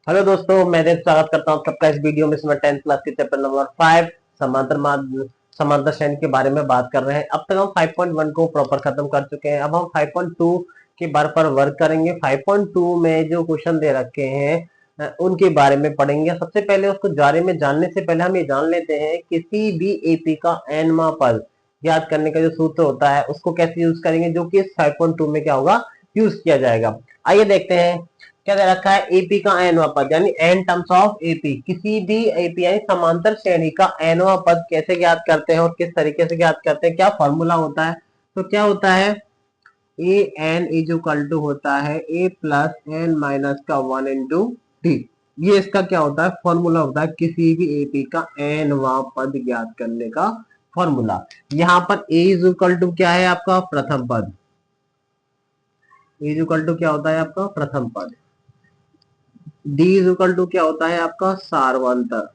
Hello दोस्तों, मैं देव स्वागत करता हूं सबका इस वीडियो में। इसमें 10th क्लास के चैप्टर नंबर 5 समांतर श्रेणी के बारे में बात कर रहे हैं। अब तक हम 5.1 को प्रॉपर खत्म कर चुके हैं। अब हम 5.2 के बारे पर वर्क करेंगे। 5.2 में जो क्वेश्चन दे रखे हैं उनके बारे में पढ़ेंगे। सबसे पहले उसको बारे में जानने से पहले हम ये जान लेते हैं किसी भी एपी का nवां पद याद करने का जो सूत्र होता है उसको कैसे यूज करेंगे, जो कि इस 5.2 में क्या होगा, यूज किया जाएगा। आइए देखते हैं क्या दे रखा है। एपी का एनवा पद यानी एन टर्म्स ऑफ एपी, किसी भी एपी यानी समांतर श्रेणी का एनवा पद कैसे ज्ञात करते हैं और किस तरीके से ज्ञात करते हैं, क्या फॉर्मूला होता है। तो क्या होता है, A N is equal to होता है ए प्लस एन माइनस का 1 इंटू डी। ये इसका क्या होता है, फॉर्मूला होता है किसी भी एपी का एनवा पद ज्ञात करने का फॉर्मूला। यहाँ पर ए इज इक्वल टू क्या है, आपका प्रथम पद। ए इज इक्वल टू क्या होता है, आपका प्रथम पद। डी इज इक्वल टू क्या होता है, आपका सारवंतर।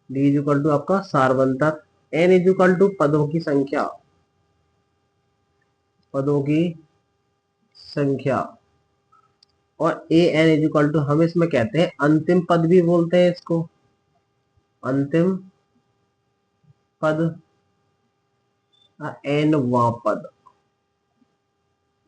डी इज इक्वल टू आपका सारवंतर। एन इज इक्वल टू पदों की संख्या, पदों की संख्या। और A N is equal to हम इसमें कहते हैं अंतिम पद भी बोलते हैं इसको, अंतिम पद, एन वा पद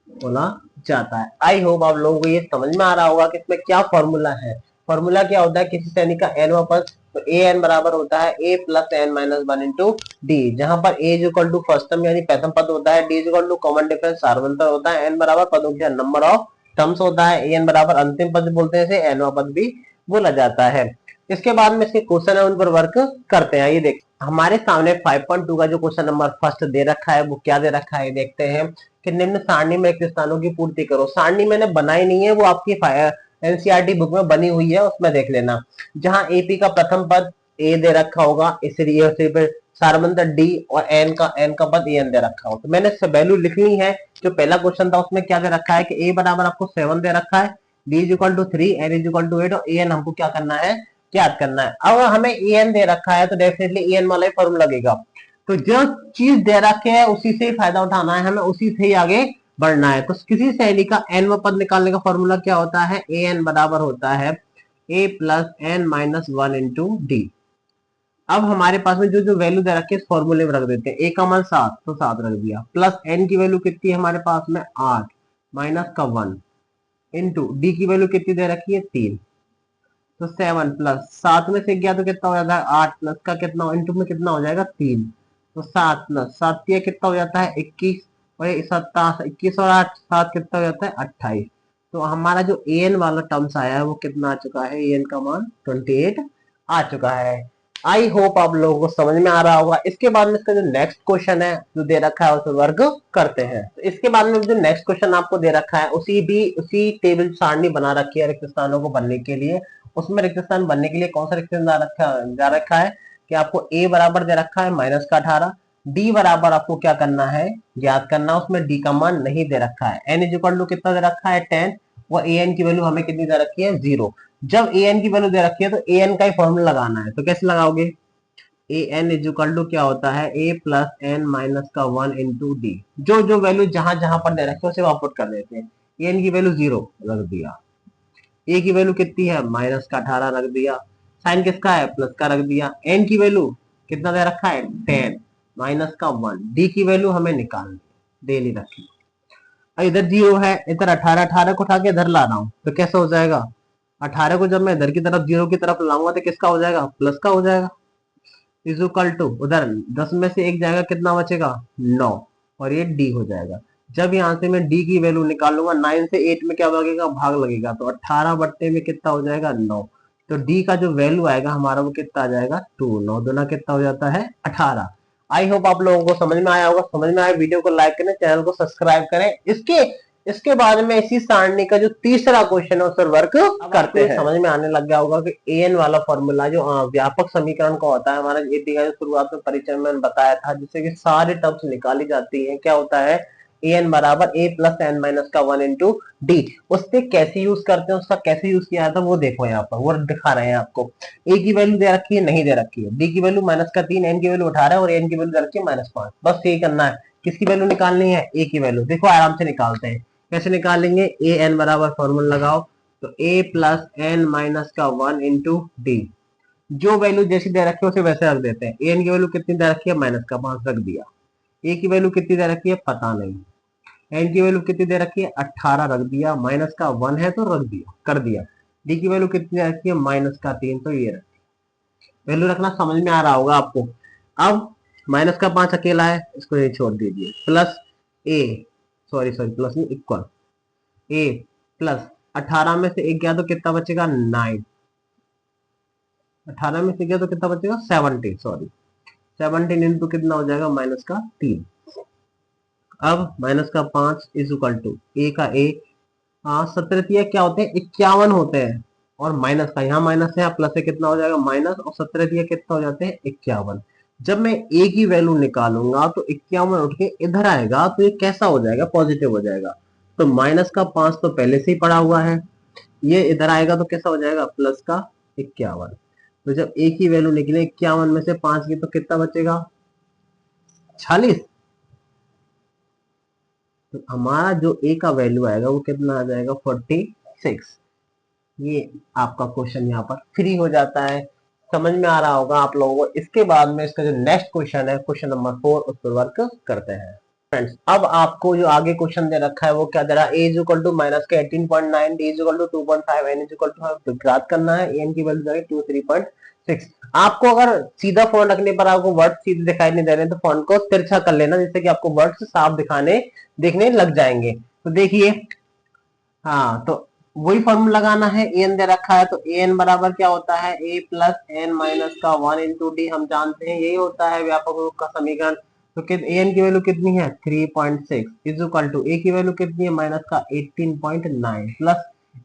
बोला जाता है। आई होप आप लोगों को ये समझ में आ रहा होगा कि इसमें क्या फॉर्मूला है। फॉर्मूला क्या होता है किसी श्रेणी का एनवा पद, तो ए एन बराबर होता है a plus N minus 1 into d, जहां पर a is equal to first term यानी प्रथम पद होता है, D is equal to common difference सार्वंतर होता है, एन बराबर पदों का नंबर ऑफ टर्म्स होता है, ए एन बराबर अंतिम पद बोलते हैं, इसे एनवा पद भी बोला जाता है। इसके बाद में इसके क्वेश्चन है उन पर वर्क करते हैं। ये देख हमारे सामने 5.2 का जो क्वेश्चन नंबर फर्स्ट दे रखा है वो क्या दे रखा है, देखते हैं कि निम्न सारणी में रिक्त स्थानों की पूर्ति करो। सारणी मैंने बनाई नहीं है, वो आपकी एनसीईआरटी बुक में बनी हुई है, उसमें देख लेना। जहां एपी का प्रथम पद ए दे रखा होगा, इसलिए सारवंतर डी और एन का पद एन दे रखा हो, तो मैंने वैल्यू लिख ली है। जो पहला क्वेश्चन था उसमें क्या दे रखा है कि ए बराबर आपको 7 दे रखा है, D is equal to 3, N is equal to 8 और ए एन हमको क्या करना है, याद करना है। अब हमें ए एन दे रखा है तो डेफिनेटली ए एन वाला ही फॉर्मूला लगेगा। तो जो चीज दे रखे है उसी से ही फायदा उठाना है हमें, उसी से ही आगे बढ़ना है। तो किसी श्रेणी का एन पद निकालने का फॉर्मूला क्या होता है, ए एन बराबर होता है a plus N minus 1 into d. अब हमारे पास में जो जो वैल्यू दे रखी है इस फॉर्मूले में रख देते हैं। ए का मान 7 तो 7 रख दिया, प्लस एन की वैल्यू कितनी है हमारे पास में 8 माइनस का 1 इंटू डी की वैल्यू कितनी दे रखी है 3, तो 7 प्लस 7 में से गया तो कितना हो जाता है 8 प्लस का कितना इंटू में कितना हो जाएगा 3, तो 7 प्लस 7 कितना हो जाता है 21, और 21 और 8 7 कितना हो जाता है 28। तो हमारा जो ए एन वाला टर्म्स आया है वो कितना आ चुका है, ए एन का मान 28 आ चुका है। आई होप आप लोगों को समझ में आ रहा होगा। इसके बाद में इसका जो नेक्स्ट क्वेश्चन है जो दे रखा है उसे वर्क करते हैं। तो इसके बाद में जो नेक्स्ट क्वेश्चन आपको दे रखा है उसी टेबल सारणी बना रखी है रिक्त स्थानों को भरने के लिए। उसमें रिक्त स्थान बनने के लिए कौन सा रिक्त स्थान जा रखा है कि आपको ए बराबर दे रखा है माइनस का 18, डी बराबर आपको क्या करना है, ज्ञात करना। उसमें डी का मान नहीं दे रखा है, एन इज इक्वल टू कितना दे रखा है 10, और ए एन की वैल्यू हमें कितनी दे रखी है 0। जब ए एन की वैल्यू दे रखी है तो ए एन का ही फॉर्मूला लगाना है। तो कैसे लगाओगे, A N is equal to क्या होता है ए प्लस एन माइनस का 1 इंटू डी। जो जो वैल्यू जहां जहां पर दे रखी है उसे वहां पुट कर देते हैं। ए एन की वैल्यू 0 रख दिया, ए की वैल्यू कितनी है माइनस का 18 रख दिया, साइन किसका है प्लस का रख दिया, एन की वैल्यू कितना दे रखा है 10 माइनस का 1, डी की वैल्यू हमें निकालनी दे नहीं रखी। इधर 0 है, इधर 18, 18 को उठा के इधर ला रहा हूं तो कैसा हो जाएगा, 18 को जब मैं इधर की तरफ 0 की तरफ लाऊंगा तो किसका हो जाएगा, प्लस का हो जाएगा। इज इक्वल टू उधर 10 में से एक जाएगा, कितना बचेगा 9, और ये डी हो जाएगा। जब यहाँ से मैं डी की वैल्यू निकालूंगा 9 से 8 में क्या लगेगा, भाग लगेगा, तो 18 बट्टे में कितना हो जाएगा 9। तो डी का जो वैल्यू आएगा हमारा वो कितना आ जाएगा 2, 9 दूना कितना हो जाता है 18। आई होप आप लोगों को समझ में आया होगा। समझ में आया वीडियो को लाइक करें, चैनल को सब्सक्राइब करें। इसके बाद में इसी सारणी का जो तीसरा क्वेश्चन है उस पर वर्क करते हैं। समझ में आने लग गया होगा कि ए एन वाला फॉर्मूला जो व्यापक समीकरण का होता है, हमारा एपी का जो शुरुआत में परिचय में बताया था, जिससे कि सारे टर्म्स निकाली जाती हैं। क्या होता है, ए एन बराबर ए प्लस एन माइनस का 1 इंटू डी। उससे कैसे यूज करते हैं, उसका कैसे यूज किया जाता है वो देखो यहाँ पर, वो दिखा रहे हैं आपको। ए की वैल्यू दे रखी है, नहीं दे रखी है, डी की वैल्यू माइनस का 3, एन की वैल्यू 18 और एन की वैल्यू दे रखी है -5। बस यही करना है, किसकी वैल्यू निकालनी है, ए की वैल्यू। देखो आराम से निकालते हैं, कैसे निकालेंगे, ए एन बराबर फॉर्मूला लगाओ, तो a प्लस एन माइनस का 1 इंटू डी। जो वैल्यू जैसी दे रखी है उसे वैसे रख देते हैं। एन की वैल्यू कितनी दे रखी है, माइनस का 5 रख दिया। ए की वैल्यू कितनी दे रखी है, पता नहीं। एन की वैल्यू कितनी दे रखी है, 18 रख दिया। माइनस का 1 है तो रख दिया, कर दिया। डी की वैल्यू कितनी दे रखी है, माइनस का 3, तो ये वैल्यू रखना समझ में आ रहा होगा आपको। अब माइनस का 5 अकेला है, इसको ये छोड़ दीजिए। प्लस ए, सॉरी प्लस नहीं, इक्वल ए प्लस 18 में से एक गया तो कितना बचेगा, 9। 18 में से गया तो कितना बचेगा, 17, सॉरी 17 इंटू कितना हो जाएगा, माइनस का 3। अब माइनस का 5 इज इक्वल टू ए का ए, 17 क्या होते हैं, 51 होते हैं। और माइनस का यहाँ माइनस है, प्लस से कितना हो जाएगा, माइनस, और 17 कितना हो जाते हैं, 51। जब मैं ए की वैल्यू निकालूंगा तो 51 उठ के इधर आएगा, तो ये कैसा हो जाएगा, पॉजिटिव हो जाएगा। तो माइनस का 5 तो पहले से ही पड़ा हुआ है, ये इधर आएगा तो कैसा हो जाएगा, प्लस का 51। तो जब ए की वैल्यू निकले 51 में से 5 की, तो कितना बचेगा, 46। तो हमारा जो ए का वैल्यू आएगा वो कितना आ जाएगा, 46। ये आपका क्वेश्चन यहाँ पर फ्री हो जाता है। समझ में आ रहा होगा आप लोगों को। इसके बाद में इसका जो नेक्स्ट क्वेश्चन है, क्वेश्चन नंबर 4, उस पर वर्क करते हैं। फ्रेंड्स, अब आपको जो आगे क्वेश्चन दे रखा है वो क्या दे रहा है, A is equal to minus का 18.9, D is equal to 2.5, N is equal to ज्ञात करना है। एन की वैल्यू दे रही है 23.6। आपको अगर सीधा फोन रखने पर आपको वर्ड सीधे दिखाई नहीं दे रहे तो फोन को तिरछा कर लेना, जिससे कि आपको वर्ड साफ दिखने लग जाएंगे। तो देखिए, हाँ, तो वही फॉर्मूला लगाना है। एन दे रखा है तो एन बराबर क्या होता है, ए प्लस एन माइनस का 1 इंटू डी। हम जानते हैं यही होता है व्यापक रूप का समीकरण। तो एन की वैल्यू कितनी है, 3.6 इज इक्वल टू ए की वैल्यू कितनी है, माइनस का 18.9 प्लस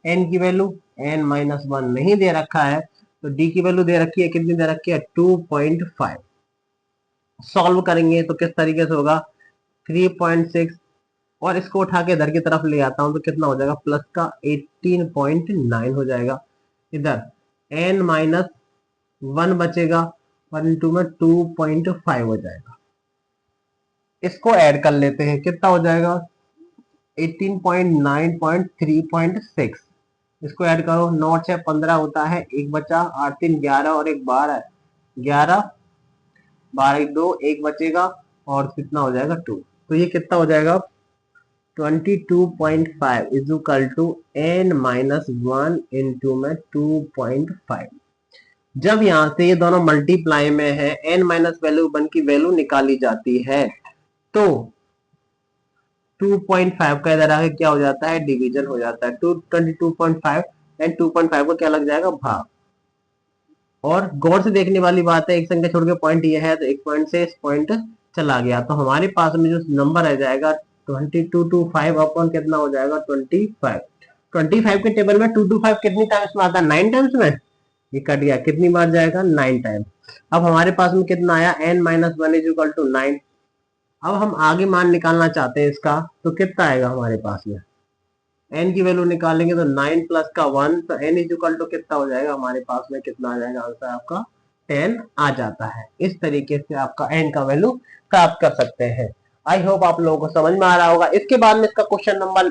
एन की वैल्यू एन माइनस 1 नहीं दे रखा है, तो डी की वैल्यू दे रखी है, कितनी दे रखी है, 2.5। सॉल्व करेंगे तो किस तरीके से होगा, 3.6 और इसको उठा के इधर की तरफ ले आता हूं तो कितना हो जाएगा, प्लस का 18.9 हो जाएगा। इधर n माइनस 1 बचेगा, 1 इंटू में 2.5 हो जाएगा। इसको ऐड कर लेते हैं, कितना हो जाएगा, 18.9.3.6। इसको ऐड करो, 9 6 15 होता है, एक बचा, 8 3 11 और एक 12, 11 12 2, एक बचेगा और कितना हो जाएगा, 2। तो ये कितना हो जाएगा, 22.5 is equal to n minus 1 into में 2.5। जब यहां से ये दोनों मल्टीप्लाई में है, n माइनस वैल्यू 1 की वैल्यू निकाली जाती है, तो 2.5 का इधर आगे क्या हो जाता है, डिवीजन हो जाता है। 22.5 एंड 2.5 को क्या लग जाएगा, भाग। और गौर से देखने वाली बात है, एक संख्या छोड़ के पॉइंट ये है तो एक पॉइंट से इस पॉइंट चला गया, तो हमारे पास में जो नंबर रह जाएगा 22 टू 5 अपॉन कितना हो जाएगा, 25। 25 के टेबल में 2 to 5 कितनी टाइम्स में आता है, 9 टाइम्स में। ये कट गया, कितनी बार जाएगा, 9 टाइम। अब हमारे पास में कितना आया, n minus 1 is equal to 9। अब हम आगे मान निकालना चाहते हैं इसका, तो कितना आएगा हमारे पास में, n की वैल्यू निकालेंगे तो 9 प्लस का 1, तो n इज इक्वल टू कितना हो जाएगा हमारे पास में, कितना आ जाएगा, आंसर आपका 10 आ जाता है। इस तरीके से आपका n का वैल्यू प्राप्त कर सकते हैं। आई होप आप लोगों को समझ में आ रहा होगा। इसके बाद में इसका क्वेश्चन नंबर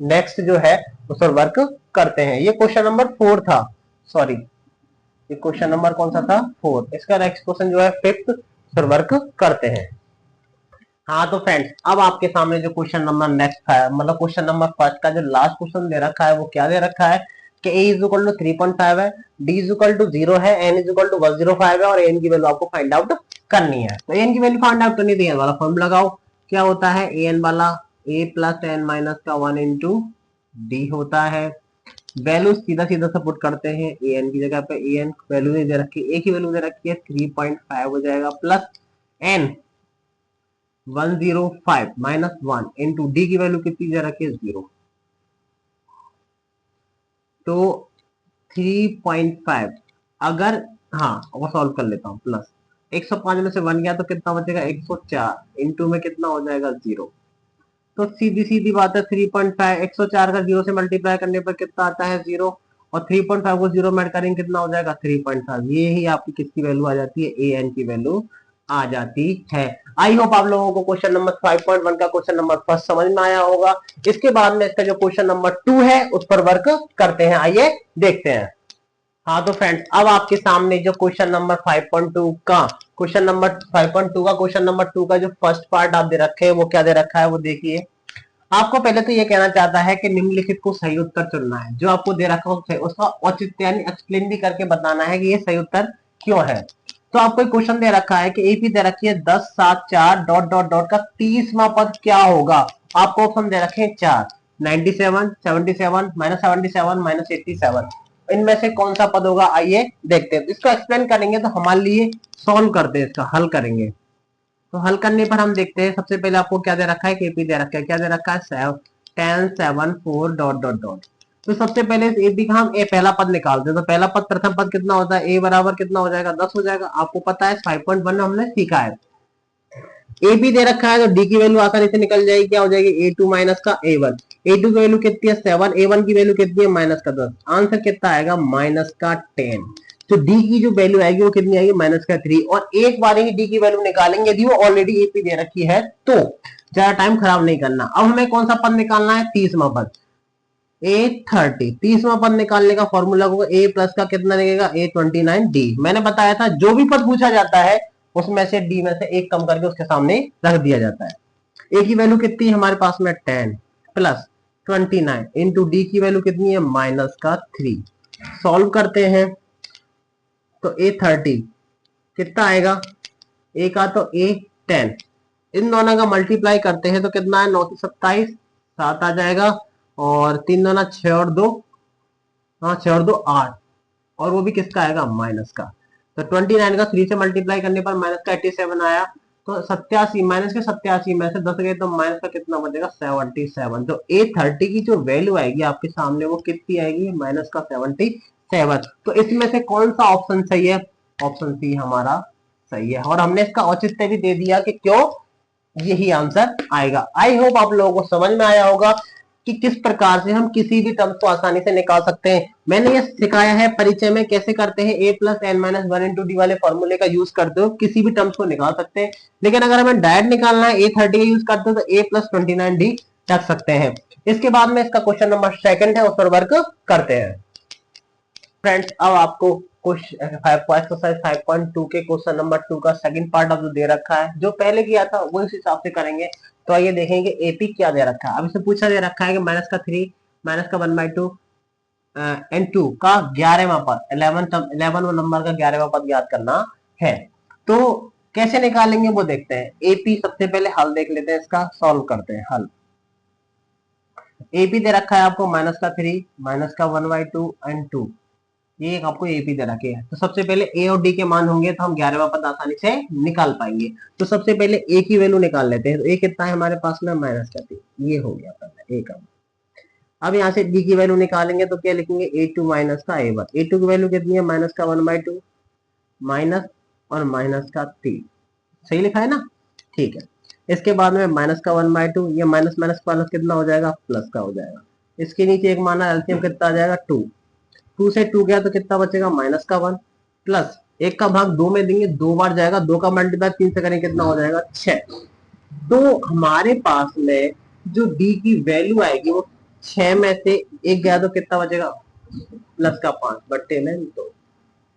नेक्स्ट जो है उस पर वर्क करते हैं। ये क्वेश्चन नंबर 4 था, सॉरी ये क्वेश्चन नंबर कौन सा था, 4। इसका नेक्स्ट क्वेश्चन जो है 5th, उस पर वर्क करते हैं। हाँ तो फ्रेंड्स, अब आपके सामने जो क्वेश्चन नंबर नेक्स्ट है, मतलब क्वेश्चन नंबर 1 का जो लास्ट क्वेश्चन दे रखा है वो क्या दे रखा है कि a इज इक्वल टू 3.5 है, d इज इक्वल टू 0 है, n इज इक्वल टू 105 है और n की वैल्यू आपको फाइंड आउट करनी है। तो n की वैल्यू फाइंड आउट करनी है, वाला फॉर्मूला लगाओ। क्या होता है, an वाला a प्लस n माइनस का 1 इंटू डी होता है। वैल्यू सीधा सीधा से पुट करते हैं, an की जगह पे an वैल्यू नहीं दे रखी, a की वैल्यू दे रखी है 3.5 हो जाएगा, plus n 105 minus 1 into D की वैल्यू कितनी दे रखी है, 0। तो 3.5 अगर, हाँ वो सॉल्व कर लेता हूँ, प्लस 105 में से 1 गया तो कितना बचेगा, 104 इंटू में कितना हो जाएगा, 0। तो सीधी सीधी बात है, 3.5 104 का 0 से मल्टीप्लाई करने पर कितना आता है, 0। और 3.5 को 0 में ऐड करेंगे कितना हो जाएगा, 3.5। ये ही आपकी किसकी वैल्यू आ जाती है, ए एन की वैल्यू आ जाती है। आई होप आप लोगों को क्वेश्चन नंबर 5.1 का क्वेश्चन नंबर फर्स्ट समझ में आया होगा। इसके बाद में इसका जो क्वेश्चन नंबर 2 है उस पर वर्क करते हैं, आइए देखते हैं। हाँ तो फ्रेंड्स, अब आपके सामने जो क्वेश्चन नंबर 5.2 का क्वेश्चन नंबर 5.2 का क्वेश्चन नंबर 2 का जो फर्स्ट पार्ट आप दे रखे हैं वो क्या दे रखा है वो देखिए। आपको पहले तो ये कहना चाहता है कि निम्नलिखित को सही उत्तर चुनना है। जो आपको दे रखा है उसका औचित्य यानी एक्सप्लेन भी करके बताना है कि ये सही उत्तर क्यों है। तो आपको एक क्वेश्चन दे रखा है कि एपी दे रखी है 10 7 4 डॉट डॉट डॉट का 30वां पद क्या होगा। आपको ऑप्शन दे रखे हैं 4, 97, 77, -77, -87। इनमें से कौन सा पद होगा, आइए देखते हैं। इसको एक्सप्लेन करेंगे तो हमारे लिए सॉल्व करते हैं, इसका हल करेंगे। तो हल करने पर हम देखते हैं, सबसे पहले आपको क्या दे रखा है, केपी दे रखा है, क्या दे रखा है 10 7 4 डॉट डॉट डॉट। तो सबसे पहले इस एपी का हम ए पहला पद निकालते हैं। तो पहला पद प्रथम पद कितना होता है, ए बराबर कितना हो जाएगा 10 हो जाएगा। आपको पता है 5.1 हमने सीखा है। ए बी दे रखा है तो डी की वैल्यू आसानी से निकल जाएगी, क्या हो जाएगी A2 माइनस का A1। A2 की वैल्यू कितनी है 7, A1 की वैल्यू कितनी है माइनस का 10। आंसर कितना आएगा माइनस का 10। तो डी की जो वैल्यू आएगी वो कितनी आएगी माइनस का 3। और एक बार ही डी की वैल्यू निकालेंगे, यदि वो ऑलरेडी एपी दे रखी है तो ज्यादा टाइम खराब नहीं करना। अब हमें कौन सा पद निकालना है, 30वां पद A30। 30वां पद निकालने का फॉर्मूला होगा A प्लस का कितना लगेगा A29 D। मैंने बताया था जो भी पद पूछा जाता है उसमें से डी में से एक कम करके उसके सामने रख दिया जाता है। ए की वैल्यू कितनी है हमारे पास में 10 प्लस 29 इंटू डी की वैल्यू कितनी है माइनस का 3। सॉल्व करते हैं तो A30 कितना आएगा, ए का तो A10, इन दोनों का मल्टीप्लाई करते हैं तो कितना है 9 से 27 7 आ जाएगा। और 3 दूना 6 और 2, हाँ 6 और 2 8, और वो भी किसका आएगा माइनस का। तो 29 का 3 से मल्टीप्लाई करने पर माइनस का 87 आया। तो 87 माइनस के 87 में से 10 गए तो माइनस का कितना बचेगा 77। तो A30 की जो वैल्यू आएगी आपके सामने वो कितनी आएगी माइनस का 77। तो इसमें से कौन सा ऑप्शन सही है, ऑप्शन सी हमारा सही है। और हमने इसका औचित्य भी दे दिया कि क्यों यही आंसर आएगा। आई होप आप लोगों को समझ में आया होगा कि किस प्रकार से हम किसी भी टर्म्स को आसानी से निकाल सकते हैं। मैंने ये सिखाया है परिचय में कैसे करते हैं, a plus N minus 1 into D वाले फॉर्मूले का यूज करते हो किसी भी टर्म्स को निकाल सकते हैं। लेकिन अगर हमें डायरेक्ट निकालना है A30 का यूज करते हो तो a प्लस 29D रख सकते हैं। इसके बाद में इसका क्वेश्चन नंबर 2 है, उस पर वर्क करते हैं। फ्रेंड्स अब आपको एक्सरसाइज 5.2 के क्वेश्चन नंबर 2 का सेकंड पार्ट अब जो दे रखा है, जो पहले किया था वो इस हिसाब से करेंगे। तो आइए देखेंगे एपी क्या दे रखा है। अब इसे पूछा दे रखा है कि माइनस का 3 माइनस का 1/2 एन 2 का 11वां पद 11 नंबर का 11वां पद ज्ञात करना है। तो कैसे निकालेंगे वो देखते हैं। एपी सबसे पहले हल देख लेते हैं, इसका सॉल्व करते हैं हल। एपी दे रखा है आपको माइनस का 3 माइनस का 1/2 एंड 2, ये एक आपको एपी दे रखे है। तो सबसे पहले ए और डी के मान होंगे तो हम 11वां पद आसानी से निकाल पाएंगे। तो सबसे पहले ए की वैल्यू निकाल लेते हैं। तो ए कितना है हमारे पास में माइनस का 3, ये हो गया पहले ए का। अब यहाँ से डी की वैल्यू निकालेंगे तो क्या लिखेंगे A2 माइनस का A1। A2 की वैल्यू कितनी है माइनस का 1/2 माइनस और माइनस का 3, सही लिखा है ना, ठीक है। इसके बाद में माइनस का 1/2, ये माइनस माइनस प्लस कितना हो जाएगा प्लस का हो जाएगा। इसके नीचे एक माना एलसीएम कितना आ जाएगा 2, 2 से 2 गया तो कितना बचेगा माइनस का 1 प्लस 1 का भाग 2 में देंगे 2 बार जाएगा, 2 का मल्टीप्लाई 3 से करेंगे कितना हो जाएगा 6। तो हमारे पास में जो डी की वैल्यू आएगी वो 6 में से 1 गया तो कितना बचेगा प्लस का 5 बट्टे में 2।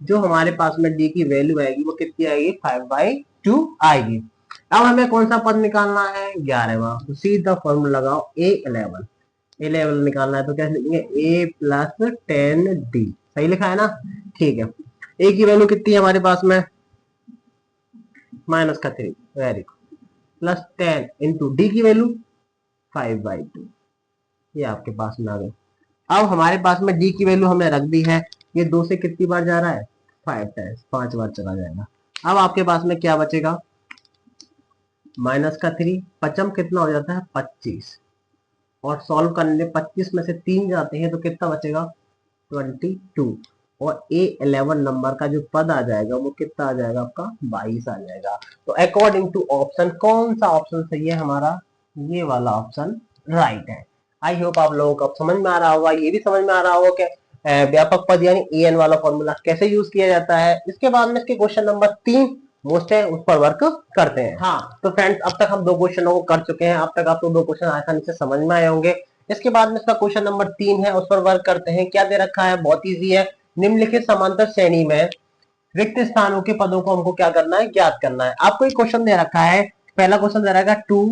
जो हमारे पास में डी की वैल्यू आएगी वो कितनी आएगी 5/2 आएगी। अब हमें कौन सा पद निकालना है 11वां। तो सीधा फॉर्मूला लगाओ A11 निकालना है तो क्या लिखेंगे A प्लस 10D, सही लिखा है ना, ठीक है। ए की वैल्यू कितनी है हमारे पास में माइनस का 3, very good, plus 10 into D की वैल्यू 5/2, ये आपके पास में आ गई। अब हमारे पास में डी की वैल्यू हमने रख दी है, ये 2 से कितनी बार जा रहा है 5 टाइम्स, 5 बार चला जाएगा। अब आपके पास में क्या बचेगा माइनस का 3, पचम कितना हो जाता है 25, और सॉल्व करने 25 में से 3 जाते हैं तो कितना बचेगा 22, और A11 नंबर का जो पद आ जाएगा वो कितना आ जाएगा आपका 22 आ जाएगा। तो अकॉर्डिंग टू ऑप्शन कौन सा ऑप्शन सही है हमारा, ये वाला ऑप्शन राइट है। आई होप आप लोगों को समझ में आ रहा होगा, ये भी समझ में आ रहा होगा कि व्यापक पद यानी एन वाला फॉर्मूला कैसे यूज किया जाता है। इसके बाद में इसके क्वेश्चन नंबर 3 मोस्ट है उस पर वर्क करते हैं। हाँ तो फ्रेंड्स, अब तक हम 2 क्वेश्चनों को कर चुके हैं। अब तक आपको 2 क्वेश्चन आसानी से समझ में आए होंगे। इसके बाद में इसका क्वेश्चन नंबर 3 है, उस पर वर्क करते हैं। क्या दे रखा है, बहुत इजी है। निम्नलिखित समांतर श्रेणी में रिक्त स्थानों के पदों को हमको क्या करना है, ज्ञात करना है। आपको एक क्वेश्चन दे रखा है, पहला क्वेश्चन दे रखा है 2,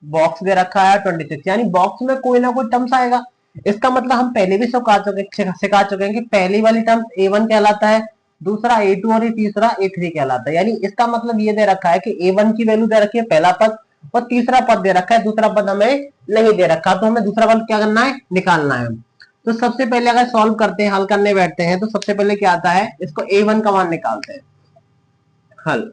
बॉक्स दे रखा है 26, यानी बॉक्स में कोई ना कोई टर्म्स आएगा। इसका मतलब हम पहले भी सिखा चुके हैं कि पहली वाली टर्म A1 कहलाता है, दूसरा A2 और तीसरा A3 कहलाता है। यानी इसका मतलब ये दे रखा है कि A1 की वैल्यू दे रखी है पहला पद, और तीसरा पद दे रखा है, दूसरा पद हमें नहीं दे रखा, तो हमें दूसरा पद क्या करना है, निकालना है। तो सबसे पहले अगर सॉल्व करते हैं, हल करने बैठते हैं, तो सबसे पहले क्या आता है, इसको A1 का मान निकालते हैं, हल।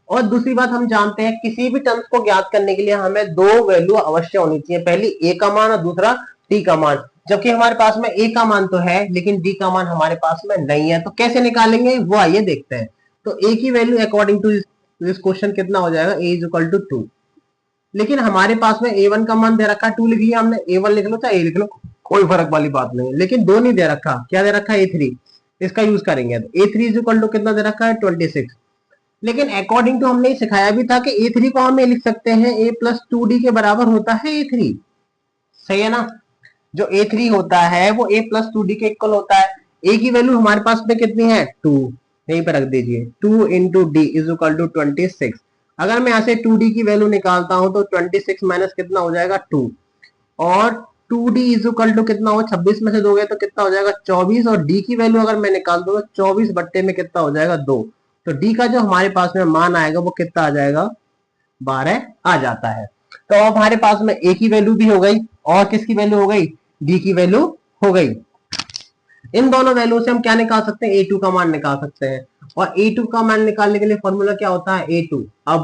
और दूसरी बात हम जानते हैं, किसी भी टर्म्स को ज्ञात करने के लिए हमें 2 वैल्यू अवश्य होनी चाहिए, पहली A का मान और दूसरा D का मान। जबकि हमारे पास में A का मान तो है, लेकिन D का मान हमारे पास में नहीं है, तो कैसे निकालेंगे वो आइए देखते हैं। तो A की value according to this question कितना हो जाएगा, A इज इक्वल टू 2। लेकिन हमारे पास में A1 का मान दे रखा है 2, लिख लिया हमने, A1 लिख लो चाहे A लिख लो, कोई फर्क वाली बात नहीं है। लेकिन 2 नहीं दे रखा, क्या दे रखा है, A3। इसका यूज करेंगे तो A3 इज इक्वल टू कितना दे रखा है, 26। लेकिन अकॉर्डिंग टू हमने सिखाया भी था कि A3 को हम लिख सकते हैं A प्लस 2D के बराबर होता है A3, सही है ना। जो A3 होता है वो A प्लस 2D के इक्वल होता है। A की वैल्यू हमारे पास में कितनी है, 2, यहीं पर रख दीजिए, 2 into D is equal to 26। अगर मैं यहाँ से 2D की वैल्यू निकालता हूं तो 26 माइनस कितना हो जाएगा, 2, और 2D इज इक्वल टू कितना हो, 26 में से दोगे तो कितना हो जाएगा, 24, और D की वैल्यू अगर मैं निकाल दूं तो 24 बट्टे में कितना हो जाएगा, 2। तो D का जो हमारे पास में मान आएगा वो कितना आ जाएगा, 12 आ जाता है। तो अब हमारे पास में A की वैल्यू भी हो गई, और किसकी वैल्यू हो गई, D की वैल्यू हो गई। इन दोनों वैल्यू से हम क्या निकाल सकते हैं, A2 का मान निकाल सकते हैं। और A2 का मान निकालने के लिए फॉर्मूला क्या होता है, A2। अब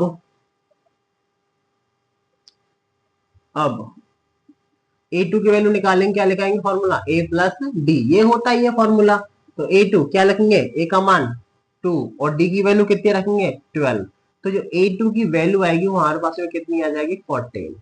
A2 की वैल्यू निकालेंगे, क्या लिखाएंगे फॉर्मूला, A प्लस डी, ये होता ही है फॉर्मूला। तो A2 क्या लिखेंगे, A का मान 2, और D की वैल्यू कितनी रखेंगे, 12। तो जो A2 की वैल्यू आएगी वो हमारे पास में कितनी आ जाएगी, 14।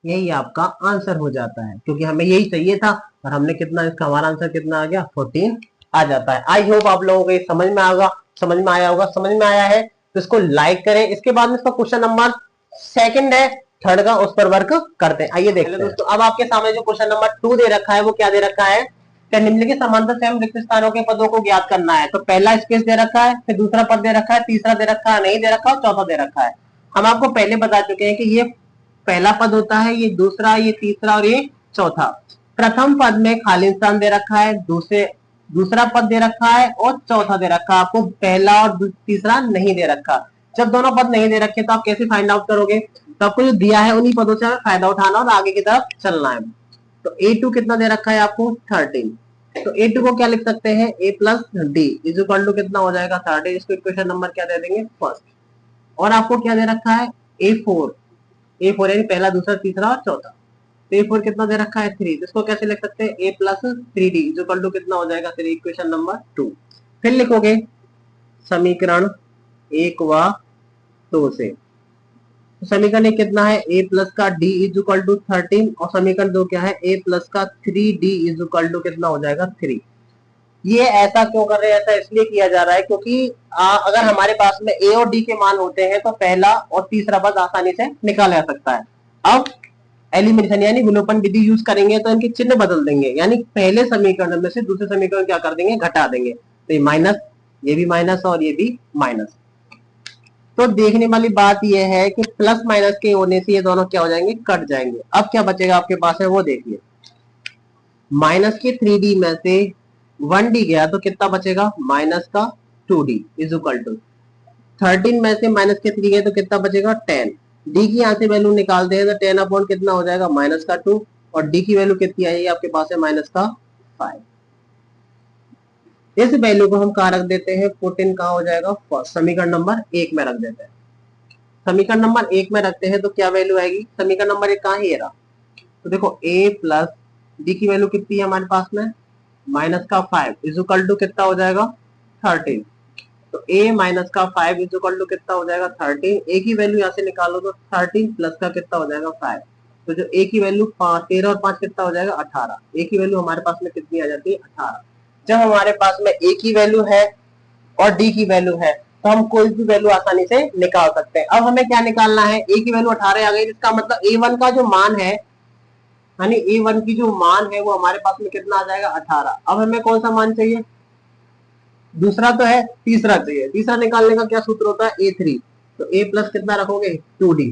यही आपका आंसर हो जाता है, क्योंकि हमें यही चाहिए था, और हमने कितना, इसका हमारा आंसर कितना आ गया, 14 आ जाता है। आई होप आप लोगों को समझ में आएगा, समझ में आया होगा। समझ में आया है तो इसको लाइक करें। इसके बाद में इसका क्वेश्चन नंबर 2 है, 3 का, उस पर वर्क करते हैं। आइए देखते हैं दोस्तों। अब आपके सामने जो क्वेश्चन नंबर 2 दे रखा है वो क्या दे रखा है, निम्नलिखित समांतर स्वयं रिक्त स्थानों के पदों को ज्ञात करना है। तो पहला स्पेस दे रखा है, फिर दूसरा पद दे रखा है, तीसरा दे रखा है, नहीं दे रखा, और चौथा दे रखा है। हम आपको पहले बता चुके हैं कि ये पहला पद होता है, ये दूसरा, ये तीसरा और ये चौथा। प्रथम पद में खाली स्थान दे रखा है, दूसरा पद दे रखा है, और चौथा दे रखा है। आपको पहला और तीसरा नहीं दे रखा। जब दोनों पद नहीं दे रखे तो आप कैसे फाइंड आउट करोगे, तो आपको जो दिया है उन्हीं पदों से हमें फायदा उठाना और आगे की तरफ चलना है। तो A2 कितना दे रखा है आपको, 13। तो A2 को क्या लिख सकते हैं, A plus D is equal to कितना हो जाएगा, 13। इसको इक्वेशन नंबर क्या दे देंगे, फर्स्ट। और आपको क्या दे रखा है, A4 यानी पहला, दूसरा, तीसरा और चौथा। तो A4 कितना दे रखा है, 3। इसको कैसे लिख सकते हैं, A plus 3D is equal to कितना हो जाएगा, 3, इक्वेशन नंबर 2। फिर लिखोगे समीकरण 1 व 2 से। तो समीकरण 1 कितना है, A प्लस का D इज इक्वल टू 13, और समीकरण 2 क्या है, A प्लस का 3D इज इक्वल टू कितना हो जाएगा, 3। ये ऐसा क्यों कर रहे हैं, ऐसा इसलिए किया जा रहा है क्योंकि अगर हमारे पास में A और D के मान होते हैं तो पहला और तीसरा पद आसानी से निकाला जा सकता है। अब एलिमिनेशन यानी विलोपन विधि यूज करेंगे तो इनके चिन्ह बदल देंगे, यानी पहले समीकरण में से दूसरे समीकरण क्या कर देंगे, घटा देंगे। तो ये माइनस, ये भी माइनस, और ये भी माइनस। तो देखने वाली बात यह है कि प्लस माइनस के होने से ये दोनों क्या हो जाएंगे, कट जाएंगे। अब क्या बचेगा आपके पास है वो देखिए, माइनस के 3D में से 1D गया तो कितना बचेगा, माइनस का 2D इज इक्वल टू 13 में से माइनस के 3 गए तो कितना बचेगा, 10। डी की यहाँ से वैल्यू निकालते हैं तो 10 अपॉन कितना हो जाएगा, माइनस का 2, और डी की वैल्यू कितनी आएगी आपके पास है, माइनस का 5। इस वैल्यू को हम कहाँ रख देते हैं, 14 कहाँ हो जाएगा, फर्स्ट समीकरण नंबर 1 में रख देते हैं। समीकरण नंबर 1 में रखते हैं तो क्या वैल्यू आएगी, समीकरण नंबर 1 कहाँ है, ये रहा। तो देखो A प्लस डी की वैल्यू कितनी है हमारे पास में, माइनस का 5 इज इक्वल टू कितना हो जाएगा, 13। तो A माइनस का 5 इज इक्वल टू कितना हो जाएगा, 13। A की वैल्यू यहाँ से निकालो तो 13 प्लस का कितना हो जाएगा, 5। तो जो A की वैल्यू 13 और 5 कितना हो जाएगा, 18। A की वैल्यू हमारे पास में कितनी आ जाती है, 18। जब हमारे पास में A की वैल्यू है और D की वैल्यू है तो हम कोई भी वैल्यू आसानी से निकाल सकते हैं। अब हमें क्या निकालना है, ए की वैल्यू 18 आ गई, इसका मतलब A1 का जो मान है, यानी A1 की जो मान है वो हमारे पास में कितना आ जाएगा 18। अब हमें कौन सा मान चाहिए, दूसरा तो है, तीसरा चाहिए। तीसरा निकालने का क्या सूत्र होता है, A3। तो A प्लस कितना रखोगे 2D।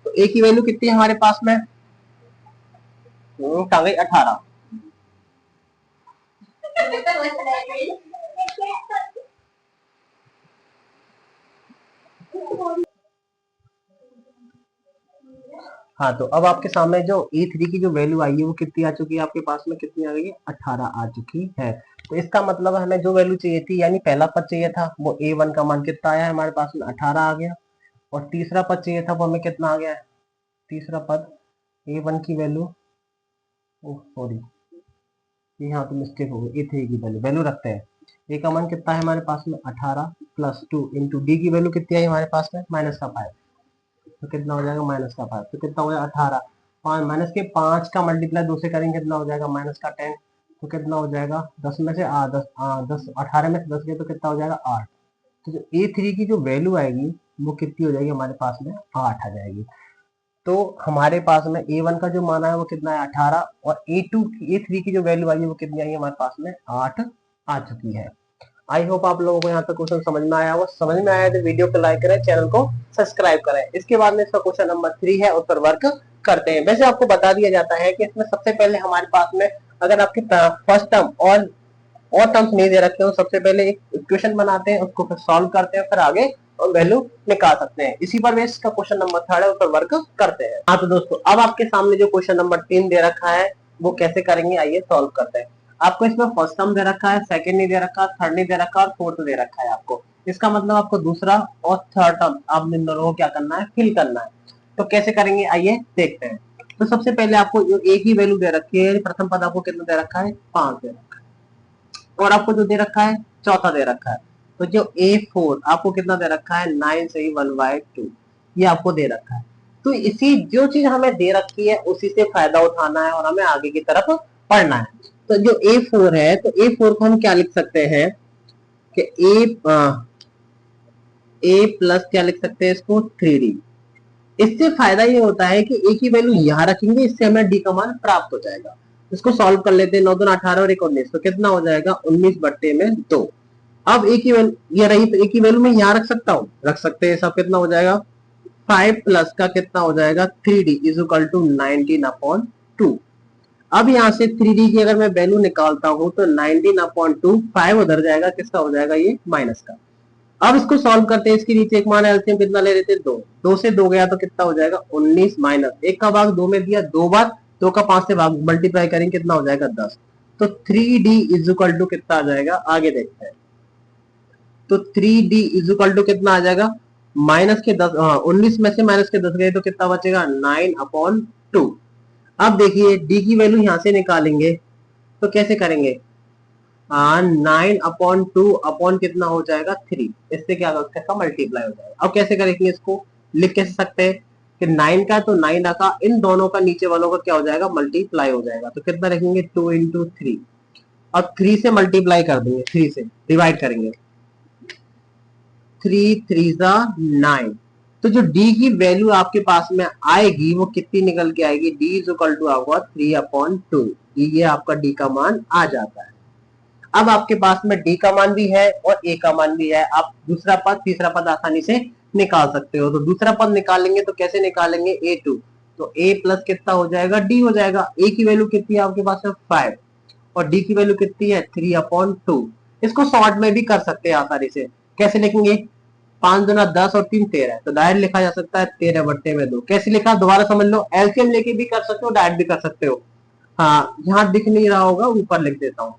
तो A की वैल्यू कितनी है हमारे पास में, आ गई 18। हाँ, तो अब आपके सामने जो A3 की जो वैल्यू आई है वो कितनी आ चुकी है आपके पास में, कितनी आ गई है 18 आ चुकी है। तो इसका मतलब हमें जो वैल्यू चाहिए थी, यानी पहला पद चाहिए था, वो A1 का मान कितना आया है हमारे पास में 18 आ गया। और तीसरा पद चाहिए था, वो हमें कितना आ गया है, तीसरा पद A1 की वैल्यू, सॉरी यहाँ तो मिस्टेक हो गई, A3 की वैल्यू वैल्यू रखते हैं। ए का मान कितना है हमारे पास में 18 प्लस 2 इंटू डी की वैल्यू कितनी आई हमारे पास में माइनस का 5। तो कितना हो जाएगा माइनस का 5, तो कितना हो जाएगा 18, माइनस के 5 का मल्टीप्लाई 2 से करेंगे कितना हो जाएगा माइनस का 10। तो कितना हो जाएगा 10 में से 10 18 में से 10 गए तो कितना हो जाएगा 8। तो जो A3 की जो वैल्यू आएगी वो कितनी हो जाएगी हमारे पास में 8 आ जाएगी। तो हमारे पास में A1 का जो माना है वो कितना है 18, और A3 की जो वैल्यू आई है वो कितनी आई है हमारे पास में 8 आ चुकी है। आई होप आप लोगों को यहाँ तक क्वेश्चन समझ में आया होगा। समझ में आया तो वीडियो को लाइक करें, चैनल को सब्सक्राइब करें। इसके बाद में इसका क्वेश्चन नंबर 3 है, उस पर वर्क करते हैं। वैसे आपको बता दिया जाता है कि इसमें सबसे पहले हमारे पास में अगर आपके फर्स्ट टर्म और टर्म्स नहीं दे रखे हो, सबसे पहले एक इक्वेशन बनाते हैं, उसको फिर सॉल्व करते हैं, फिर आगे और वैल्यू निकाल सकते हैं। इसी पर बेस का क्वेश्चन नंबर 3 है, उस पर वर्क करते हैं। हाँ तो दोस्तों, अब आपके सामने जो क्वेश्चन नंबर 3 दे रखा है वो कैसे करेंगे, आइए सॉल्व करते हैं। आपको इसमें फर्स्ट टर्म दे रखा है, सेकंड नहीं दे रखा, थर्ड नहीं दे रखा और फोर्थ दे रखा है आपको। इसका मतलब आपको दूसरा और थर्ड टर्म आप इन दोनों को क्या करना है, फिल करना है। तो कैसे करेंगे आइए देखते हैं। तो सबसे पहले आपको जो ए की वैल्यू दे रखी है, प्रथम पद आपको कितना दे रखा है 5 दे रखा है, और आपको जो दे रखा है चौथा दे रखा है। तो जो A4 आपको कितना दे रखा है 9 से 1/2, ये आपको दे रखा है। तो इसी जो चीज हमें दे रखी है उसी से फायदा उठाना है और हमें आगे की तरफ पढ़ना है। तो जो A4 है, तो A4 को हम क्या लिख सकते हैं कि A प्लस क्या लिख सकते हैं इसको 3D। इससे फायदा ये होता है कि ए की वैल्यू यहाँ रखेंगे, इससे हमें डी का मान प्राप्त हो जाएगा। इसको सॉल्व कर लेते हैं, 9 दूना 18 और 1 19, तो कितना हो जाएगा 19/2। अब ए की वैल्यू ये रही, तो ए की वैल्यू मैं यहाँ रख सकता हूँ, रख सकते हैं। सब कितना हो जाएगा 5 प्लस का कितना हो जाएगा 3D इज इक्वल टू 19/2। अब यहाँ से 3D की अगर मैं वैल्यू निकालता हूँ तो 19/2, 5 उधर जाएगा, किसका हो जाएगा ये माइनस का। अब इसको सॉल्व करते हैं, इसके नीचे एक मान एलसीएम कितना ले लेते हैं 2, 2 से 2 गया तो कितना हो जाएगा 19 माइनस 1 का भाग 2 में दिया 2 बार, 2 का 5 से भाग मल्टीप्लाई करेंगे कितना हो जाएगा 10। तो 3D इज इक्वल टू कितना आ जाएगा, आगे देखते हैं। तो 3D इज इक्वल टू कितना आ जाएगा माइनस के 10, 19 में से माइनस के 10 गए तो कितना बचेगा 9/2। अब देखिए डी की वैल्यू यहां से निकालेंगे तो कैसे करेंगे, 9/2 अपॉन कितना हो जाएगा 3, इससे क्या होगा मल्टीप्लाई हो जाएगा। अब कैसे करेंगे इसको, लिख कैसे सकते हैं कि 9 का तो 9 रखा, इन दोनों का नीचे वालों का क्या हो जाएगा मल्टीप्लाई हो जाएगा। तो कितना रखेंगे 2 इंटू 3, और 3 से मल्टीप्लाई कर देंगे, 3 से डिवाइड करेंगे, 3 3 9। तो जो डी की वैल्यू आपके पास में आएगी वो कितनी निकल के आएगी, डी इज इक्वल टू आपका 3/2। ये आपका डी का मान आ जाता है। अब आपके पास में डी का मान भी है और ए का मान भी है, आप दूसरा पद तीसरा पद आसानी से निकाल सकते हो। तो दूसरा पद निकालेंगे तो कैसे निकालेंगे, A2, तो A प्लस कितना हो जाएगा D हो जाएगा। A की वैल्यू कितनी है आपके पास में 5, और D की वैल्यू कितनी है 3/2। इसको शॉर्ट में भी कर सकते हैं आसानी से, कैसे लिखेंगे 5 दूना 10 और 3 13, तो डायरेक्ट लिखा जा सकता है 13/2। कैसे लिखा दोबारा समझ लो, एलसीएम लेके भी कर सकते हो, डायरेक्ट भी कर सकते हो। हाँ यहाँ दिख नहीं रहा होगा, ऊपर लिख देता हूँ,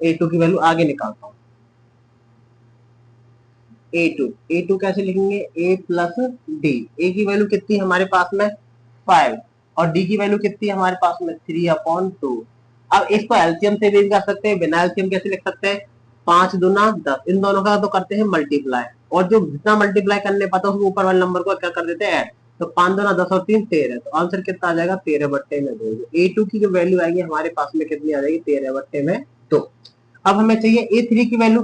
A2 की वैल्यू आगे निकालता हूँ। A2 कैसे लिखेंगे, A प्लस D। A की वैल्यू कितनी है हमारे पास में 5, और D की वैल्यू कितनी है हमारे पास में 3/2। अब इसको एलसीएम से भी कर सकते हैं, बिना एलसीएम कैसे लिख सकते हैं 5 दूना 10, इन दोनों का तो करते हैं मल्टीप्लाई, और जो जितना मल्टीप्लाई करने पता उसको ऊपर वाले नंबर को क्या कर देते हैं ऐड। तो 5 दूना 10 और 3 13, तो आंसर कितना आ जाएगा 13/2। A2 की जो वैल्यू आएगी हमारे पास में कितनी आ जाएगी 13/2। अब हमें चाहिए A3 की वैल्यू।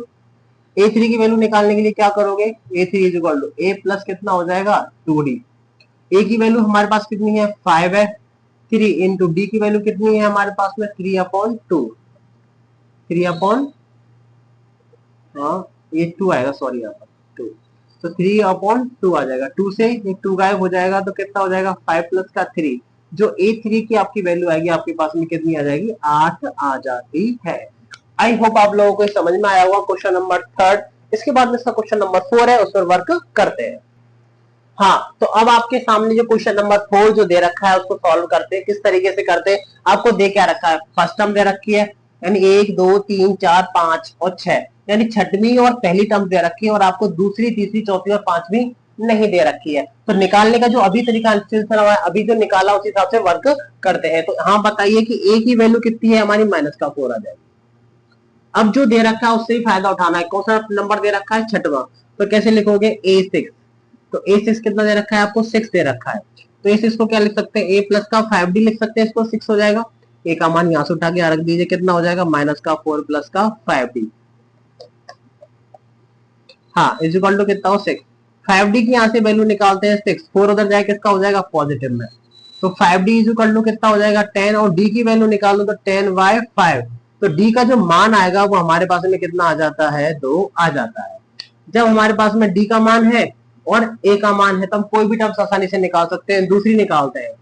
A3 की वैल्यू निकालने के लिए क्या करोगे, A3 is equal to A plus कितना हो जाएगा 2D। A की वैल्यू हमारे पास कितनी है 5 है, 3 इंटू D की वैल्यू कितनी है हमारे पास में 3/2, 3 हाँ ये 2 आएगा, सॉरी यहाँ पर 2, तो 3/2 आ जाएगा, 2 से ये 2 गायब हो जाएगा तो कितना हो जाएगा 5 प्लस का 3, जो A3 की आपकी वैल्यू आएगी आपके पास में कितनी आ जाएगी 8 आ जाती है। आई होप आप लोगों को समझ में आया होगा क्वेश्चन नंबर 3। इसके बाद में इसका क्वेश्चन नंबर 4 है, उस पर वर्क करते हैं। हाँ तो अब आपके सामने जो क्वेश्चन नंबर 4 जो दे रखा है उसको सॉल्व करते हैं। किस तरीके से करते हैं, आपको दे क्या रखा है, फर्स्ट टर्म दे रखी है यानी 1 2 3 4 5 और 6, यानी छठवीं और पहली टर्म दे रखी है और आपको दूसरी तीसरी चौथी और पांचवी नहीं दे रखी है। तो निकालने का जो अभी तरीका सिलसिला अभी जो निकाला उस हिसाब से वर्क करते हैं। तो हाँ बताइए कि ए की वैल्यू कितनी है हमारी -4 आ जाएगी। अब जो दे रखा है उससे ही फायदा उठाना है। कौन सा नंबर दे रखा है छठवां, तो कैसे लिखोगे A6, तो A6 कितना दे रखा है आपको 6 दे रखा है, तो A6 को क्या लिख सकते हैं A प्लस का 5D लिख सकते हैं, इसको 6 हो जाएगा। A का मान यहां से उठा के रख दीजिए, कितना हो जाएगा -4 प्लस का 5D, हाँ इज इक्वल टू कितना हो 6। 5D की यहाँ से वैल्यू निकालते हैं 6, 4 उधर जाए किसका हो जाएगा पॉजिटिव में, तो 5D इज इक्वल टू कितना हो जाएगा 10, और D की वैल्यू निकालो तो 10/5, तो D का जो मान आएगा वो हमारे पास में कितना आ जाता है 2 आ जाता है। जब हमारे पास में D का मान है और A का मान है तो हम कोई भी टर्म्स आसानी से निकाल सकते हैं। दूसरी निकालते हैं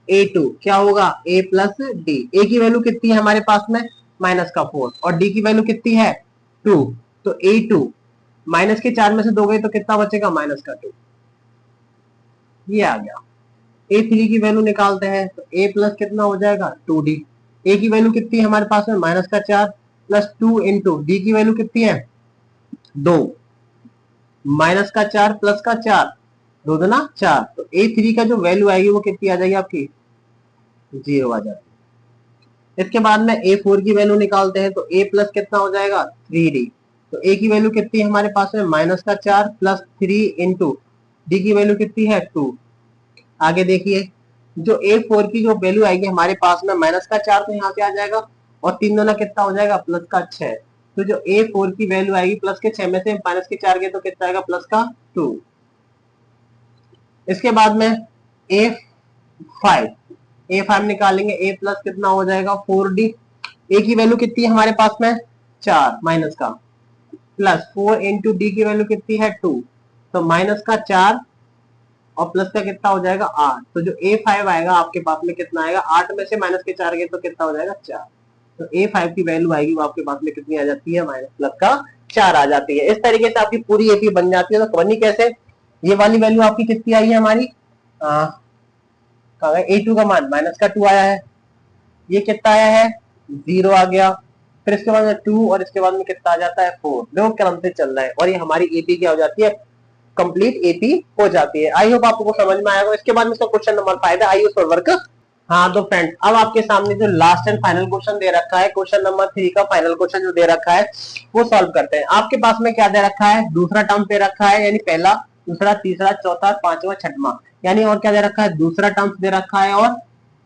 A2 क्या होगा A प्लस D, A की वैल्यू कितनी है हमारे पास में -4 और D की वैल्यू कितनी है 2, तो A2 माइनस के 4 में से 2 गए तो कितना बचेगा -2, ये आ गया। A3 की वैल्यू निकालते हैं तो A प्लस कितना हो जाएगा 2D, A की वैल्यू कितनी है हमारे पास में -4 प्लस 2 इंटू D की वैल्यू कितनी है 2, -4 प्लस का 4, 2 दूना 4, तो A3 का जो वैल्यू आएगी वो कितनी आ जाएगी आपकी 0 आ जाएगी। इसके बाद में A4 की वैल्यू निकालते हैं तो A प्लस कितना हो जाएगा 3D, तो A की वैल्यू कितनी है हमारे पास में -4 प्लस 3 इंटू D की वैल्यू कितनी है 2। आगे देखिए जो A4 की जो वैल्यू आएगी हमारे पास में -4 तो यहाँ से आ जाएगा और 3 दूना कितना हो जाएगा +6, तो जो A4 की वैल्यू आएगी प्लस के 6 में से -4 गए तो कितना आएगा +2। इसके बाद में A5 निकालेंगे, A प्लस कितना हो जाएगा 4D, A की वैल्यू कितनी है हमारे पास में 4 माइनस का प्लस 4 इंटू D की वैल्यू कितनी है 2, तो -4 और प्लस का कितना हो जाएगा 8, तो जो A5 आएगा आपके पास में कितना आएगा 8 में से -4 गए तो कितना हो जाएगा 4, तो A5 की वैल्यू आएगी वो आपके पास में कितनी आ जाती है -4 आ जाती है। इस तरीके से आपकी पूरी AP बन जाती है। तो बनी कैसे, ये वाली वैल्यू आपकी कितनी आई है हमारी A2 का मान -2 आया है, ये कितना आया है 0 आ गया, फिर इसके बाद में 2 और इसके बाद में कितना आ जाता है 4, देखो क्रम से चल रहा है और ये हमारी AP क्या हो जाती है कंप्लीट AP हो जाती है। आई होप आपको समझ में आएगा। इसके बाद में इसका क्वेश्चन नंबर 5 है, आइए उस पर वर्क। हाँ तो फ्रेंड्स अब आपके सामने जो लास्ट एंड फाइनल क्वेश्चन दे रखा है, क्वेश्चन नंबर 3 का फाइनल क्वेश्चन जो दे रखा है वो सॉल्व करते हैं। आपके पास में क्या दे रखा है, दूसरा टर्म दे रखा है यानी पहला दूसरा तीसरा चौथा पांचवा छठवां, यानी और क्या दे रखा है दूसरा टर्म दे रखा है और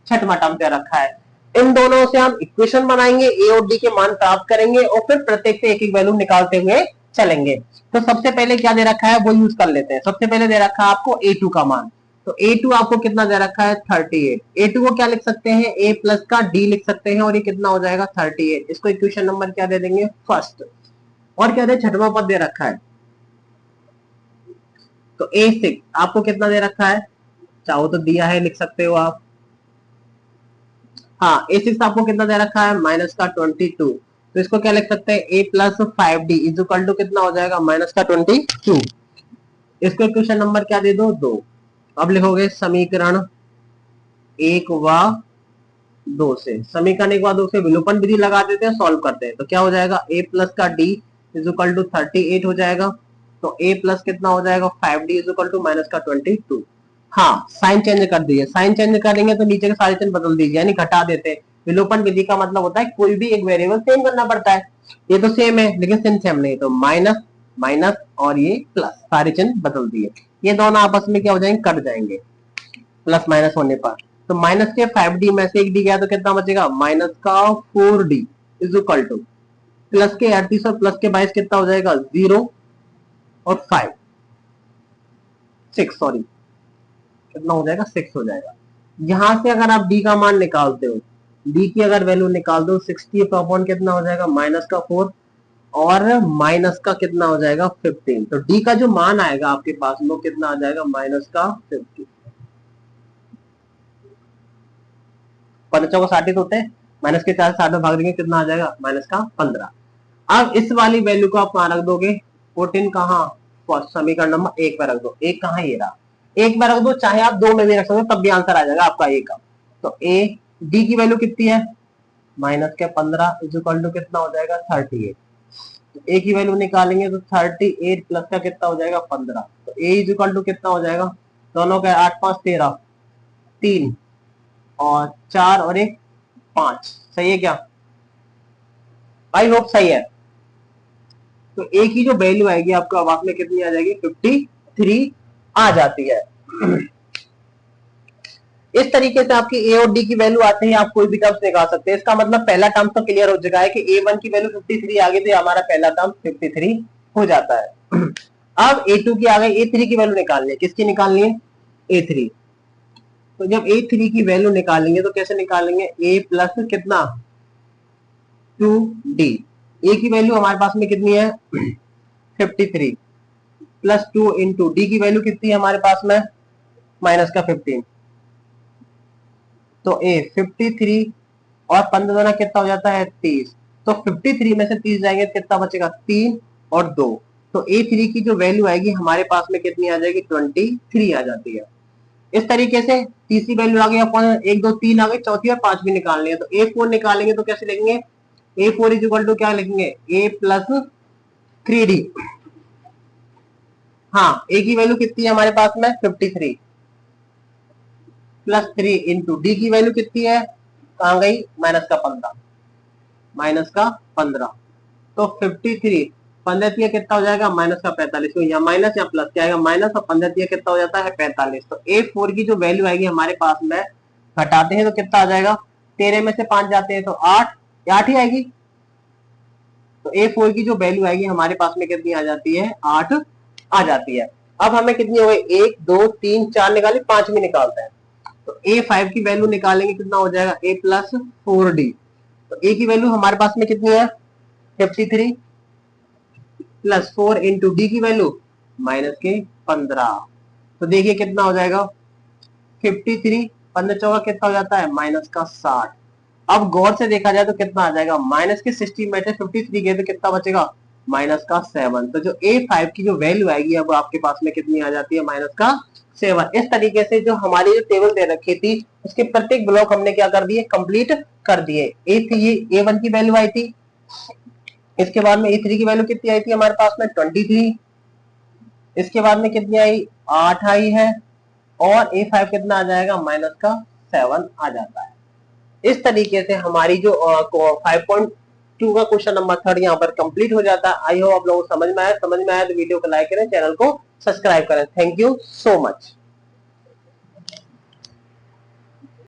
छठवां टर्म दे रखा है। इन दोनों से हम इक्वेशन बनाएंगे, A और D के मान प्राप्त करेंगे और फिर प्रत्येक से एक एक वैल्यू निकालते हुए चलेंगे। तो सबसे पहले क्या दे रखा है वो यूज कर लेते हैं। सबसे पहले दे रखा है आपको A2 का मान, तो A2 आपको कितना दे रखा है 38। A2 को क्या लिख सकते हैं A प्लस का D लिख सकते हैं और ये कितना हो जाएगा 38। इसको इक्वेशन नंबर क्या दे देंगे फर्स्ट, और क्या दे छठवां पद दे रखा है तो A6 आपको कितना दे रखा है, चाहो तो दिया है लिख सकते हो आप। हाँ A6 आपको कितना दे रखा है -22, तो इसको क्या लिख सकते हैं A plus 5D is equal to कितना हो जाएगा -22। इसको इक्वेशन नंबर क्या दे दो 2। अब लिखोगे समीकरण 1 व 2 से, समीकरण 1 व 2 से विलोपन विधि लगा देते हैं, सॉल्व करते हैं। तो क्या हो जाएगा A प्लस का D इज इक्वल टू 38 हो जाएगा, तो A प्लस कितना हो जाएगा 5D इज इक्वल टू -22। हाँ साइन चेंज कर दीजिए, साइन चेंज करेंगे तो नीचे के सारे चिन्ह बदल दीजिए यानी घटा देते हैं। विलोपन विधि का मतलब होता है कोई भी एक वेरिएबल सेम करना पड़ता है, ये तो सेम है लेकिन चिन्ह सेम नहीं, तो माइनस माइनस और ये प्लस, सारे चिन्ह बदल दिए, ये दोनों आपस में क्या हो जाएंगे कट जाएंगे प्लस माइनस होने पर। तो माइनस के 5D में से एक D गया तो कितना बचेगा -4D is equal two plus के 38 और प्लस के 22 कितना हो जाएगा 0 और 5 6 सॉरी कितना हो जाएगा 6 हो जाएगा। यहां से अगर आप डी का मान निकालते हो, डी की अगर वैल्यू निकाल दो 60 अपॉन कितना हो जाएगा माइनस का 4 और माइनस का कितना हो जाएगा 15। तो डी का जो मान आएगा आपके पास वो कितना आ जाएगा माइनस का 50। 15 को 60 होते हैं, माइनस के 4 60 में भाग देंगे कितना आ जाएगा माइनस का 15। अब इस वाली वैल्यू को आप कहां रख दोगे 14 कहां समीकरण नंबर 1 पर रख दो। एक कहां ये रहा, एक में रख दो, चाहे आप 2 में भी रख सकते हो तब भी आंसर आ जाएगा आपका ए का। तो ए डी की वैल्यू कितनी है माइनस के 15 इक्वल टू कितना हो जाएगा 38। तो ए की वैल्यू निकालेंगे तो 38 प्लस का कितना हो जाएगा 15। तो ए इक्वल टू कितना हो जाएगा, दोनों का 8 5 13 3 और 4 और 1 5। सही है क्या, आई होप सही है। तो ए की जो वैल्यू आएगी आपको आवाज में कितनी आ जाएगी 53 आ जाती है। इस तरीके से आपकी ए और डी की वैल्यू आते ही आप कोई भी टर्म्स निकाल सकते हैं। इसका मतलब पहला टर्म तो क्लियर हो चुका है कि A1 की वैल्यू 53 आ गई तो हमारा पहला टर्म 53 हो जाता है। अब A2 की आ गई, A3 की वैल्यू निकालनी है, किसकी निकालनी है A3। तो जब A3 की वैल्यू निकालेंगे तो कैसे निकालेंगे A प्लस कितना 2D। ए की वैल्यू हमारे पास में कितनी है 53 प्लस 2 इंटू डी की वैल्यू कितनी है हमारे पास में माइनस का 15। तो ए 53 और 15 दोनों कितना हो जाता है 30। तो 53 में से 30 जाएंगे कितना बचेगा 3 और 2। तो A3 की जो वैल्यू आएगी हमारे पास में कितनी आ जाएगी 23 आ जाती है। इस तरीके से तीसरी वैल्यू आ गई, 1 2 3 आ गई, चौथी और पांचवी निकालनी है। तो A4 निकालेंगे तो कैसे लिखेंगे A4 इज इक्वल टू क्या लिखेंगे A प्लस 3D। हाँ ए की वैल्यू कितनी है हमारे पास में 53 प्लस 3 इंटू डी की वैल्यू कितनी है कहां गई माइनस का 15 माइनस का 15। तो 53 15 कितना हो जाएगा माइनस का 45। तो यहाँ माइनस या प्लस क्या आएगा माइनस और 15 कितना हो जाता है 45। तो A4 की जो वैल्यू आएगी हमारे पास में घटाते हैं तो कितना आ जाएगा 13 में से 5 जाते हैं तो 8 ही आएगी। तो A4 की जो वैल्यू आएगी हमारे पास में कितनी आ जाती है 8 आ जाती है। अब हमें कितनी हो गई 1 2 3 4 निकाली, 5 भी निकालते हैं। तो A5 की वैल्यू निकालेंगे कितना हो जाएगा A प्लस 4D। तो A की वैल्यू हमारे पास में कितनी है 53 प्लस 4 इंटू डी की वैल्यू माइनस के 15। तो देखिए कितना हो जाएगा 53 15 चौका कितना हो जाता है माइनस का 60। अब गौर से देखा जाए तो कितना आ जाएगा माइनस के 60 में से 53 गए तो कितना बचेगा माइनस का 7। तो जो A5 की जो वैल्यू आएगी अब आपके पास में कितनी आ जाती है माइनस का 7। इस तरीके से जो हमारी जो टेबल दे रखी थी उसके प्रत्येक ब्लॉक हमने क्या कर दिए कंप्लीट कर दिए। A1 की वैल्यू आई थी, इसके बाद में A3 की वैल्यू कितनी आई थी हमारे पास में 23, इसके बाद में कितनी आई 8 आई है और A5 कितना आ जाएगा माइनस का 7 आ जाता है। इस तरीके से हमारी जो 5.2 का क्वेश्चन नंबर 3 यहाँ पर कंप्लीट हो जाता है। आई होप आप लोगों को समझ में आया तो वीडियो को लाइक करें, चैनल को सब्सक्राइब करें। Thank you so much.